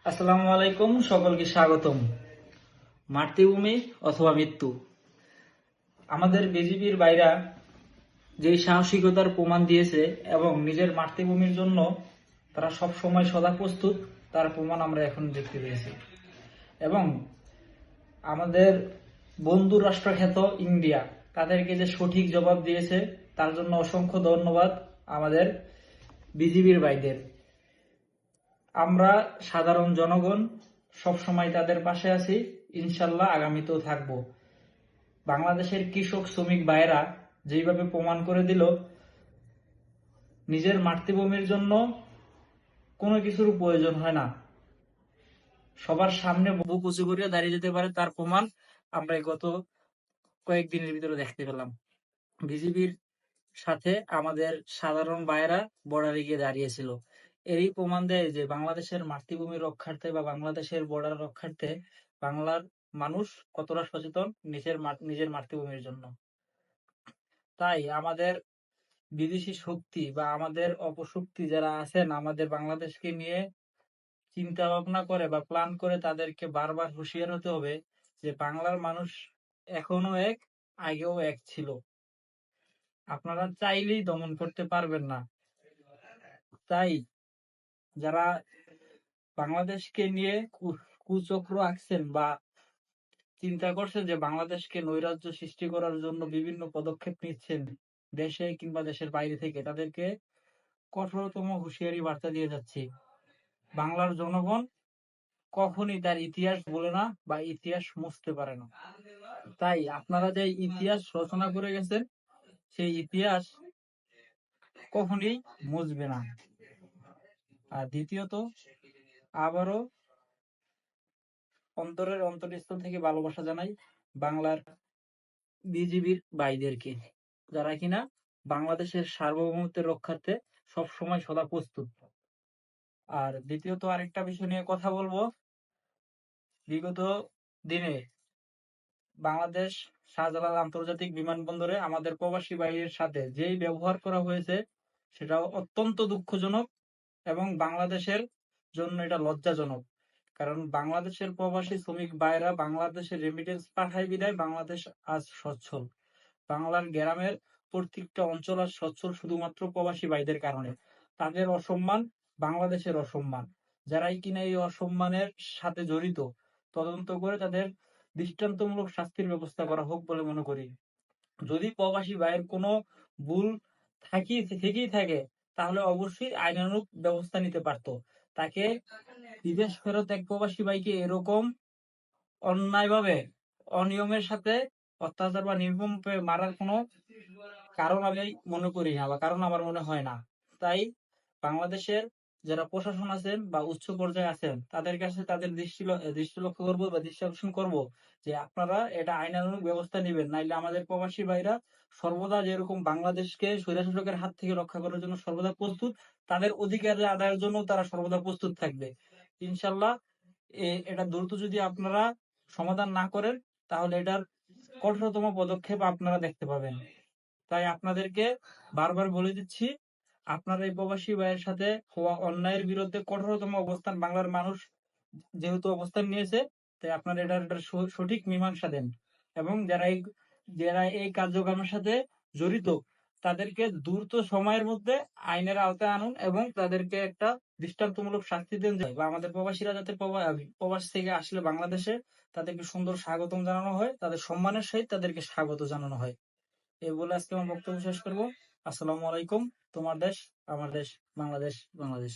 আসসালামু আলাইকুম, সকলকে স্বাগতম। মাতৃভূমি অথবা মৃত্যু, আমাদের বিজিবির ভাইরা যেই সাহসিকতার প্রমাণ দিয়েছে এবং নিজের মাতৃভূমির জন্য তারা সব সময় সদা প্রস্তুত, তার প্রমাণ আমরা এখন দেখতে পেয়েছি। এবং আমাদের বন্ধু রাষ্ট্রখ্যাত ইন্ডিয়া তাদেরকে যে সঠিক জবাব দিয়েছে, তার জন্য অসংখ্য ধন্যবাদ আমাদের বিজিবির ভাইদের। আমরা সাধারণ জনগণ সব সময় তাদের পাশে আছি, ইনশাল্লাহ আগামীতেও থাকবো। বাংলাদেশের কৃষক শ্রমিক ভাইয়েরা যেভাবে প্রমাণ করে দিল নিজের মাতৃভূমির জন্য কোনো কিছুর প্রয়োজন হয় না, সবার সামনে বুক উঁচু করিয়া দাঁড়িয়ে যেতে পারে, তার প্রমাণ আমরা গত কয়েকদিনের ভিতরে দেখতে পেলাম। বিজিবির সাথে আমাদের সাধারণ ভাইয়েরা বর্ডারে গিয়ে দাঁড়িয়েছিল। এরই প্রমাণ দেয় যে বাংলাদেশের মাতৃভূমি রক্ষার্থে বা বাংলাদেশের বর্ডার রক্ষার্থে বাংলার মানুষ কতটা সচেতন নিজের মাতৃভূমির জন্য। তাই আমাদের বিদেশি শক্তি বা আমাদের অপশক্তি যারা আছেন আমাদের বাংলাদেশকে নিয়ে চিন্তা ভাবনা করে বা প্ল্যান করে, তাদেরকে বারবার হুঁশিয়ার হতে হবে যে বাংলার মানুষ এখনো এক, আগেও এক ছিল। আপনারা চাইলেই দমন করতে পারবেন না। তাই যারা বাংলাদেশকে নিয়ে কুচক্র আঁকছেন বা চিন্তা করছেন যে বাংলাদেশকে নৈরাজ্য সৃষ্টি করার জন্য বিভিন্ন পদক্ষেপ নিচ্ছেন দেশে কিংবা দেশের বাইরে থেকে, তাদেরকে কঠোরতম হুঁশিয়ারি বার্তা দিয়ে যাচ্ছি। বাংলার জনগণ কখনই তার ইতিহাস বলে না বা ইতিহাস মুছতে পারে না। তাই আপনারা যে ইতিহাস রচনা করে গেছেন, সেই ইতিহাস কখনই মুছবে না। আর দ্বিতীয়ত, আবারও অন্তরের অন্তরস্থল থেকে ভালোবাসা জানাই বাংলার বিজিবির ভাইদেরকে, যারা কিনা বাংলাদেশের সার্বভৌমত্বের রক্ষার্থে সবসময় সদা প্রস্তুত। আর দ্বিতীয়ত আরেকটা বিষয় নিয়ে কথা বলবো। বিগত দিনে বাংলাদেশ শাহজালাল আন্তর্জাতিক বিমানবন্দরে আমাদের প্রবাসী ভাইয়ের সাথে যেই ব্যবহার করা হয়েছে, সেটা অত্যন্ত দুঃখজনক এবং বাংলাদেশের জন্য এটা লজ্জাজনক। কারণ বাংলাদেশের প্রবাসী শ্রমিক ভাইরা বাংলাদেশের রেমিটেন্স পাঠায় বিদায় বাংলাদেশ আজ সচ্ছল। বাংলার গ্রামের প্রত্যেকটা অঞ্চল আজ সচ্ছল শুধুমাত্র প্রবাসী ভাইদের কারণে। তাদের অসম্মান বাংলাদেশের অসম্মান। যারাই কিনা এই অসম্মানের সাথে জড়িত, তদন্ত করে তাদের দৃষ্টান্তমূলক শাস্তির ব্যবস্থা করা হোক বলে মনে করি। যদি প্রবাসী ভাইয়ের কোনো ভুল থেকেই থাকে, তাহলে অবশ্যই আইনানুগ ব্যবস্থা নিতে পারতো। তাকে বিদেশ ফেরত এক প্রবাসী ভাইকে এরকম অন্যায়ভাবে অনিয়মের সাথে অত্যাচার বা নির্মমভাবে মারার কোনো কারণ আমি মনে করি না বা কারণ আমার মনে হয় না। তাই বাংলাদেশের যারা প্রশাসন আছেন বা উচ্চ পর্যায়ে আছেন, তাদের কাছে তাদের দৃষ্টি লক্ষ্য করবো বা দৃষ্টি আকর্ষণ করবো যে আপনারা এটা আইনানুগ ব্যবস্থা নেবেন, নাইলে আমাদের প্রবাসী ভাইরা সর্বদা যেরকম বাংলাদেশকে স্বৈরশাসকের হাত থেকে রক্ষা করার জন্য সর্বদা প্রস্তুত, তাদের অধিকার আদায়ের জন্য তারা সর্বদা প্রস্তুত থাকবে। ইনশাল্লাহ এটা দ্রুত যদি আপনারা সমাধান না করেন, তাহলে এটার কঠোরতম পদক্ষেপ আপনারা দেখতে পাবেন। তাই আপনাদেরকে বারবার বলে দিচ্ছি, আপনারা এই প্রবাসী ভাইয়ের সাথে হওয়া অন্যায়ের বিরুদ্ধে কঠোরতম অবস্থান বাংলার মানুষ যেহেতু অবস্থান নিয়েছে, তাই আপনারা এটার সঠিক মীমাংসা দেন। এবং যারা এই কার্যক্রমের সাথে জড়িত, তাদেরকে দ্রুত সময়ের মধ্যে আইনের আওতায় আনুন এবং তাদেরকে একটা দৃষ্টান্তমূলক শাস্তি দেন, বা আমাদের প্রবাসীরা যাতে প্রবাস থেকে আসলে বাংলাদেশে তাদেরকে সুন্দর স্বাগতম জানানো হয়, তাদের সম্মানের সহিত তাদেরকে স্বাগত জানানো হয়। এই বলে আজকে আমার বক্তব্য শেষ করবো। আসসালামু আলাইকুম। তোমার দেশ, আমার দেশ, বাংলাদেশ, বাংলাদেশ।